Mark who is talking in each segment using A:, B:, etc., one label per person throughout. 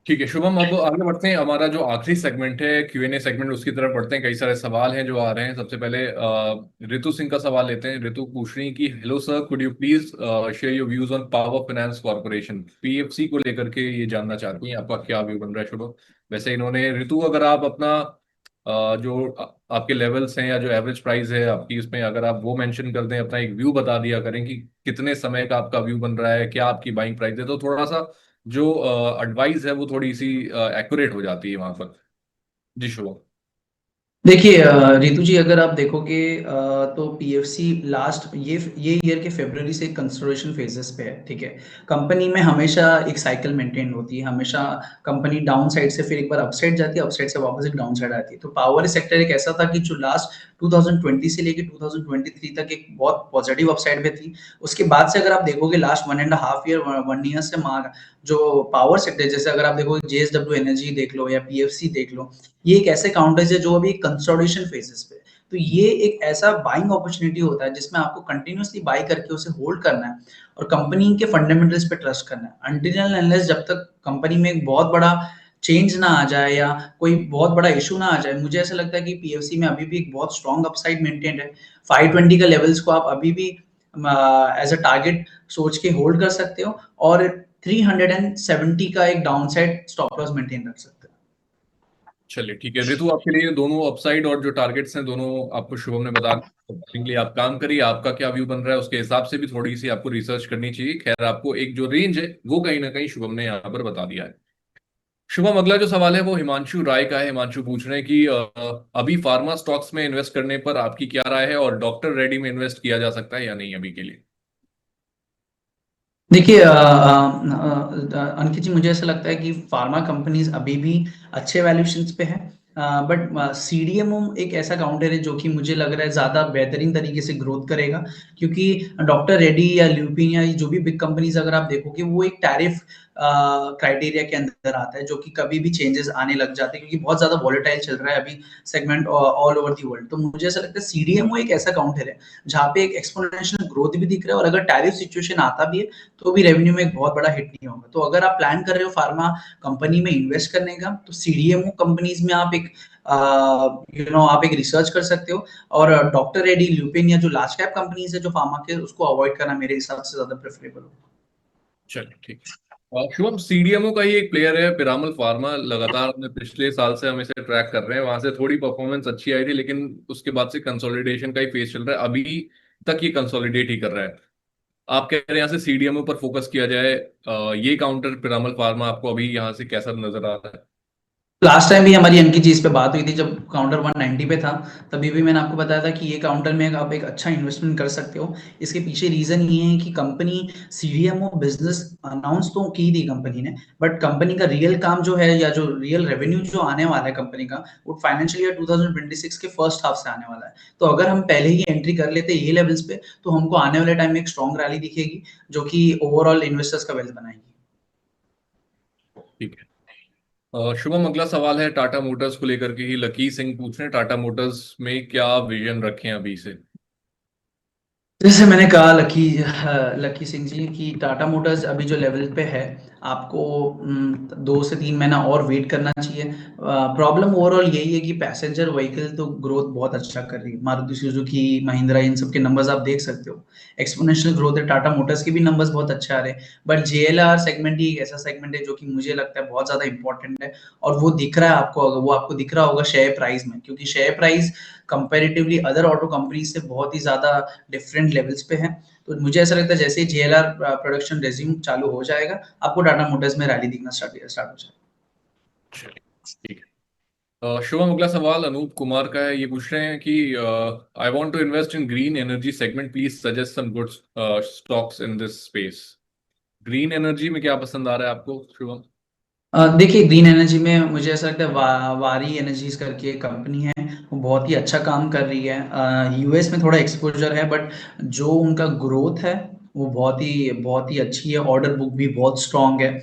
A: ठीक है शुभम, अब आगे बढ़ते हैं। हमारा जो आखिरी सेगमेंट है Q&A सेगमेंट, उसकी तरफ बढ़ते हैं। कई सारे सवाल हैं जो आ रहे हैं। सबसे पहले रितु सिंह का सवाल लेते हैं। रितु पूछ रही है कि hello sir, could you please share your views on power finance corporation PFC को लेकर के ये जानना चाहती हैं, आपका क्या व्यू बन रहा है शुभम। वैसे इन्होंने, रितु, अगर आप अपना जो आपके लेवल्स हैं या जो एवरेज प्राइस है आपकी, उसमें अगर आप वो मेंशन कर दें, अपना एक व्यू बता दिया करें कि कितने समय का आपका व्यू बन रहा है, क्या आपकी बाइंग प्राइस है, तो थोड़ा सा जो एडवाइस है वो थोड़ी सी एक्यूरेट हो जाती है वहां पर। जी शुभम।
B: देखिए रितु जी, अगर आप देखोगे तो पीएफसी लास्ट ये ईयर के फरवरी से कंसोलिडेशन फेजेस पे है। ठीक है। कंपनी में हमेशा एक साइकिल मेंटेन होती है। हमेशा कंपनी डाउन साइड से फिर एक बार अपसाइड जाती है, अपसाइड से वापस एक डाउन साइड आती है। तो पावर सेक्टर एक ऐसा था कि जो लास्ट 2020 से लेके 2023 तक एक बहुत पॉजिटिव अपसाइड पे थी। उसके बाद से अगर आप देखोगे लास्ट 1.5 ईयर 1 ईयर से जो पावर सेक्टर, जैसे अगर आप देखोगे जेएसडब्ल्यू एनर्जी देख लो या पीएफसी देख लो, ये एक ऐसे काउंटर्स है जो अभी कंसोलिडेशन फेजेस पे है। तो ये एक ऐसा बाइंग अपॉर्चुनिटी होता है जिसमें आपको कंटिन्यूअसली बाय करके उसे होल्ड करना है और कंपनी के फंडामेंटल्स पे ट्रस्ट करना है अनटिल एंड अनलेस जब तक कंपनी में एक बहुत बड़ा चेंज ना आ जाए या कोई बहुत बड़ा इशू ना आ जाए। मुझे ऐसा लगता है कि पीएफसी में अभी भी एक बहुत स्ट्रॉन्ग अपसाइड मेंटेन है। 520 का लेवल्स को आप अभी भी एज अ टारगेट सोच के होल्ड कर सकते हो और 370 का एक डाउनसाइड स्टॉप लॉस मेंटेन रख सकते हो।
A: चलिए ठीक है रितु, आपके लिए दोनों अपसाइड और जो टारगेट्स हैं दोनों आपको शुभम ने बता लिए। आप काम करिए, आपका क्या व्यू बन रहा है उसके हिसाब से भी थोड़ी सी आपको रिसर्च करनी चाहिए। खैर, आपको एक जो रेंज है वो कहीं ना कहीं शुभम ने यहाँ पर बता दिया है। शुभम, अगला जो सवाल है वो हिमांशु राय का है। हिमांशु पूछ रहे हैं कि अभी फार्मा स्टॉक्स में इन्वेस्ट करने पर आपकी क्या राय है, और डॉक्टर रेड्डी में इन्वेस्ट किया जा सकता है या नहीं अभी के लिए।
B: देखिए अंकित जी, मुझे ऐसा लगता है कि फार्मा कंपनीज अभी भी अच्छे वैल्यूएशंस पे है। बट सीडीएमओ एक ऐसा काउंटर है जो कि मुझे लग रहा है ज्यादा बेहतरीन तरीके से ग्रोथ करेगा, क्योंकि डॉक्टर रेड्डी या ल्यूपिन या जो भी बिग कंपनीज अगर आप देखोगे वो एक टैरिफ क्राइटेरिया के अंदर आता है, जो कि कभी भी चेंजेस आने लग जाते हैं क्योंकि बहुत ज्यादा वॉलेटाइल चल रहा है अभी segment all over the world. तो मुझे ऐसा लगता है सीडीएमओ एक ऐसा काउंटर है जहाँ पे एक एक्सपोनेंशियल ग्रोथ भी दिख रहा है और अगर टैरिफ सिचुएशन आता भी है तो भी रेवेन्यू में एक बहुत बड़ा हिट नहीं होगा। तो अगर आप प्लान कर रहे हो फार्मा कंपनी में इन्वेस्ट करने का तो सीडीएमओ कंपनीज में आप एक आप एक रिसर्च कर सकते हो। और डॉक्टर रेड्डी ल्यूपिन या जो लार्ज कैप कंपनीज है जो फार्मा के, उसको अवॉइड करना मेरे हिसाब से ज्यादा प्रेफरेबल होगा।
A: चलिए ठीक है। शुभम, सीडीएमओ का ही एक प्लेयर है पिरामल फार्मा। लगातार अपने पिछले साल से हम इसे ट्रैक कर रहे हैं। वहां से थोड़ी परफॉर्मेंस अच्छी आई थी, लेकिन उसके बाद से कंसोलिडेशन का ही फेज चल रहा है। अभी तक ये कंसोलिडेट ही कर रहा है। आप कह रहे हैं यहाँ से सीडीएमओ पर फोकस किया जाए। ये काउंटर पिरामल फार्मा आपको अभी यहाँ से कैसा नजर आ रहा है।
B: लास्ट टाइम भी हमारी अंकित जी इस पे बात हुई थी जब काउंटर 190 पे था। तभी भी मैंने आपको बताया था कि ये काउंटर में आप एक अच्छा इन्वेस्टमेंट कर सकते हो। इसके पीछे रीजन ये है कि कंपनी सीडीएमओ बिजनेस अनाउंस तो की थी कंपनी ने, बट कंपनी का रियल काम जो है या जो रियल रेवेन्यू जो आने वाला है कंपनी का, वो फाइनेंशियल ईयर 2026 के फर्स्ट हाफ से आने वाला है। तो अगर हम पहले ही एंट्री कर लेते ये लेवल्स पे तो हमको आने वाले टाइम में एक स्ट्रॉन्ग रैली दिखेगी जो कि ओवरऑल इन्वेस्टर्स का वेल्थ बनाएगी।
A: ठीक है। शुभम, अगला सवाल है टाटा मोटर्स को लेकर के ही। लकी सिंह पूछ रहे हैं टाटा मोटर्स में क्या विजन रखें अभी से।
B: जैसे मैंने कहा लकी सिंह जी कि टाटा मोटर्स अभी जो लेवल पे है, आपको 2 से 3 महीना और वेट करना चाहिए। प्रॉब्लम ओवरऑल यही है कि पैसेंजर व्हीकल तो ग्रोथ बहुत अच्छा कर रही है। मारुति सुजुकी, महिंद्रा, इन सब के नंबर्स आप देख सकते हो। एक्सपोनेंशियल ग्रोथ है। टाटा मोटर्स के भी नंबर्स बहुत अच्छे आ रहे हैं। बट जेएलआर सेगमेंट ही एक ऐसा सेगमेंट है जो कि मुझे लगता है बहुत ज्यादा इंपॉर्टेंट है। और वो दिख रहा है आपको, अगर वो आपको दिख रहा होगा शेयर प्राइस में, क्योंकि share price comparatively other auto companies से बहुत ही ज्यादा डिफरेंट लेवल्स पे है। तो मुझे ऐसा लगता है जैसे ही जेएलआर प्रोडक्शन रेज्यूम चालू हो जाएगा, आपको टाटा मोटर्स में रैली दिखना स्टार्ट हो जाएगा।
A: चलिए ठीक है। शुभम, अगला सवाल अनूप कुमार का है। ये पूछ रहे हैं कि I want to invest in green energy segment, please suggest some good stocks in this space. Green energy में क्या पसंद आ रहा है आपको शुभम।
B: देखिए ग्रीन एनर्जी में मुझे ऐसा लगता है वारी एनर्जीज करके एक कंपनी है, वो बहुत ही अच्छा काम कर रही है। यूएस में थोड़ा एक्सपोजर है, बट जो उनका ग्रोथ है वो बहुत ही अच्छी है, ऑर्डर बुक भी बहुत स्ट्रांग है।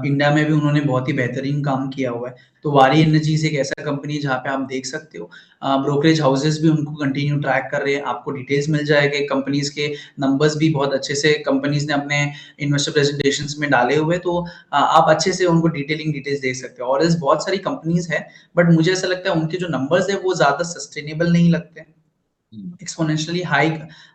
B: इंडिया में भी उन्होंने बहुत ही बेहतरीन काम किया हुआ है। तो वारी एनर्जीज एक ऐसा कंपनी है जहाँ पे आप देख सकते हो, ब्रोकरेज हाउसेस भी उनको कंटिन्यू ट्रैक कर रहे हैं, आपको डिटेल्स मिल जाएगा, कंपनीज के नंबर्स भी बहुत अच्छे से कंपनीज ने अपने इन्वेस्टर प्रेजेंटेशंस में डाले हुए, तो आप अच्छे से उनको डिटेल्स देख सकते हो। और इस बहुत सारी कंपनीज है, बट मुझे ऐसा लगता है उनके जो नंबर्स है वो ज्यादा सस्टेनेबल नहीं लगते, exponentially high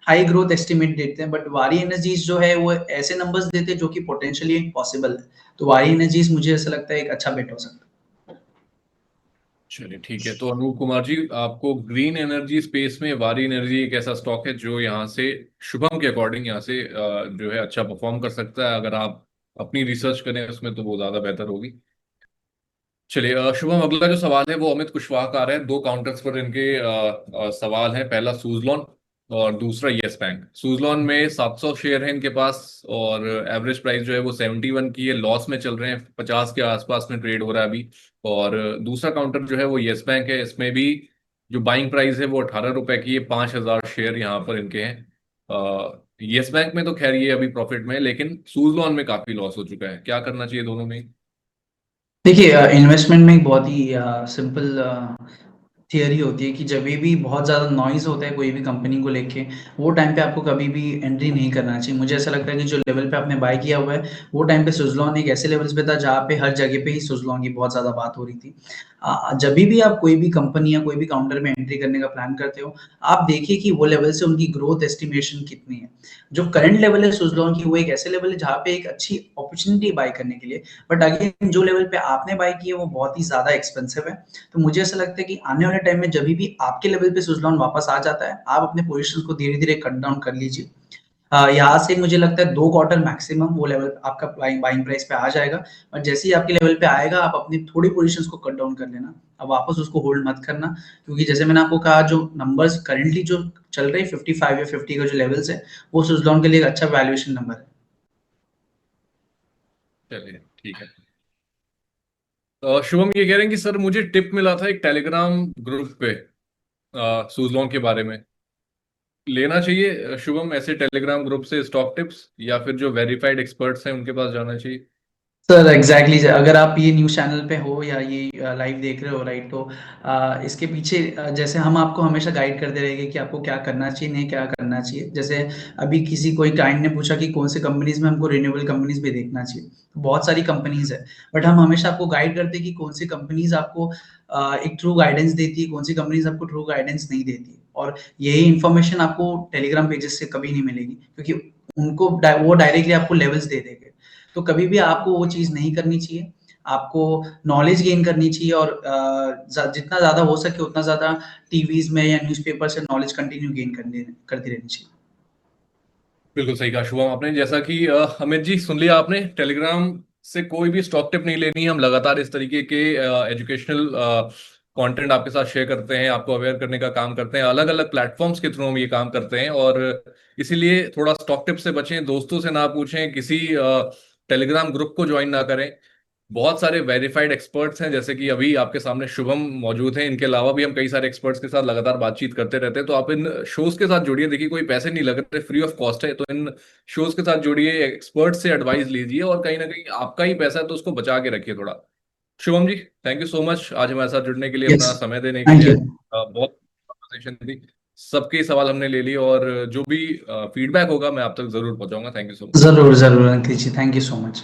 B: high growth estimate देते हैं। बट वारी एनर्जीज जो है वो ऐसे नंबर्स देते हैं जो कि पोटेंशियली पॉसिबल है। तो वारी एनर्जीज मुझे ऐसा लगता है एक अच्छा बेट हो सकता
A: चलिए ठीक है, तो अनूप कुमार जी, आपको ग्रीन एनर्जी स्पेस में वारी एनर्जी एक ऐसा स्टॉक है जो यहाँ से, शुभम के अकॉर्डिंग, यहाँ से जो है अच्छा परफॉर्म कर सकता है। अगर आप अपनी रिसर्च करें उसमें तो वो ज्यादा बेहतर होगी। चलिए शुभम, अगला जो सवाल है वो अमित कुशवाहा का आ रहा है। दो काउंटर्स पर इनके सवाल है। पहला सूजलॉन और दूसरा यस बैंक। सूजलॉन में 700 शेयर है इनके पास, और एवरेज प्राइस जो है वो 71 की है। लॉस में चल रहे हैं, 50 के आसपास में ट्रेड हो रहा है अभी। और दूसरा काउंटर जो है वो यस बैंक है। इसमें भी जो बाइंग प्राइस है वो 18 रुपए की है। 5,000 शेयर यहाँ पर इनके हैं। यस बैंक में तो खैर ये अभी प्रॉफिट में है, लेकिन सूजलॉन में काफी लॉस हो चुका है। क्या करना चाहिए दोनों में?
B: है। देखिए, इन्वेस्टमेंट में एक बहुत ही सिंपल थियरी होती है कि जब भी बहुत ज़्यादा नॉइज़ होता है कोई भी कंपनी को लेके, वो टाइम पे आपको कभी भी एंट्री नहीं करना चाहिए। मुझे ऐसा लगता है कि जो लेवल पे आपने बाय किया हुआ है, वो टाइम पे सुज़लॉन एक ऐसे लेवल्स पे था जहाँ पे हर जगह पे ही सुज़लॉन की बहुत ज़्यादा बात हो रही थी। जब भी आप कोई भी कंपनी या कोई भी काउंटर में एंट्री करने का प्लान करते हो, आप देखिए कि वो लेवल से उनकी ग्रोथ एस्टिमेशन कितनी है। जो करंट लेवल है सुज़लॉन की, वो एक ऐसे लेवल है जहाँ पे एक अच्छी अपॉर्चुनिटी बाय करने के लिए, बट अगेन जो लेवल पे आपने बाय किया वो बहुत ही ज़्यादा एक्सपेंसिव है। तो मुझे ऐसा लगता है कि आने वाले टाइम में जब भी आपके लेवल पे सुजलॉन वापस आ जाता है, आप अपने पोजीशन को धीरे धीरे कट डाउन कर लीजिए। यहाँ से मुझे लगता है 2 क्वार्टर मैक्सिमम वो लेवल आपका बाइंग प्राइस पे आ जाएगा। और जैसे ही आपके लेवल पे आएगा, आप अपनी थोड़ी पोजीशंस को कट डाउन कर लेना। अब वापस उसको होल्ड मत करना, क्योंकि जैसे मैंने आपको कहा, जो नंबर्स करेंटली जो चल रहे हैं 55 या 50 का जो लेवल्स है, वो सुजलॉन के लिए एक अच्छा वैल्यूएशन नंबर है।
A: चलिए ठीक है। शुभम ये कह रहे हैं कि सर मुझे टिप मिला था एक टेलीग्राम ग्रुप पे सूजलॉन के बारे में। लेना चाहिए शुभम ऐसे टेलीग्राम ग्रुप से स्टॉक टिप्स, या फिर जो वेरीफाइड एक्सपर्ट्स हैं उनके पास जाना चाहिए?
B: सर एग्जैक्टली अगर आप ये न्यूज़ चैनल पे हो या ये लाइव देख रहे हो, राइट, तो इसके पीछे जैसे हम आपको हमेशा गाइड करते रहेंगे कि आपको क्या करना चाहिए, नहीं क्या करना चाहिए। जैसे अभी किसी कोई क्लाइंट ने पूछा कि कौन से कंपनीज में हमको रिन्यूएबल कंपनीज भी देखना चाहिए, तो बहुत सारी कंपनीज है, बट हम हमेशा आपको गाइड करते हैं कि कौन सी कंपनीज आपको एक ट्रू गाइडेंस देती है, कौन सी कंपनीज आपको ट्रू गाइडेंस नहीं देती। और यही इन्फॉर्मेशन आपको टेलीग्राम पेजेस से कभी नहीं मिलेगी, क्योंकि वो डायरेक्टली आपको लेवल्स दे देंगे। तो कभी भी आपको वो चीज़ नहीं करनी चाहिए। आपको नॉलेज गेन करनी चाहिए, और जितना ज़्यादा हो सके उतना ज़्यादा टीवीज़ में या न्यूज़पेपर से नॉलेज कंटिन्यू गेन करती रहनी चाहिए।
A: बिल्कुल सही कहा शुभम आपने। जैसा कि अमित जी सुन लिया आपने, टेलीग्राम से कोई भी स्टॉक टिप नहीं लेनी है। हम लगातार इस तरीके के एजुकेशनल कंटेंट आपके साथ शेयर करते हैं, आपको अवेयर करने का काम करते हैं। अलग अलग प्लेटफॉर्म्स के थ्रू हम ये काम करते हैं, और इसीलिए थोड़ा स्टॉक टिप से बचें, दोस्तों से ना पूछें, किसी टेलीग्राम ग्रुप को ज्वाइन ना करें। बहुत सारे वेरीफाइड एक्सपर्ट्स हैं, जैसे कि अभी आपके सामने शुभम मौजूद हैं। इनके अलावा भी हम कई सारे एक्सपर्ट्स के साथ लगातार बातचीत करते रहते हैं। तो आप इन शोज के साथ जुड़िए। देखिए, कोई पैसे नहीं लग रहे, फ्री ऑफ कॉस्ट है। तो इन शोज के साथ जुड़िए, एक्सपर्ट से एडवाइस लीजिए, और कहीं ना कहीं आपका ही पैसा है तो उसको बचा के रखिए थोड़ा। Shubham ji, thank you so much आज हमारे साथ जुड़ने के लिए,
B: यस,
A: अपना समय देने के
B: थैंक
A: लिए।
B: यू।
A: बहुत कॉन्वर्सेशन थी, सबके सवाल हमने ले लिए, और जो भी फीडबैक होगा मैं आप तक जरूर पहुंचाऊंगा। Thank you so much.
B: ज़रूर, ज़रूर Ankit ji, thank you so much.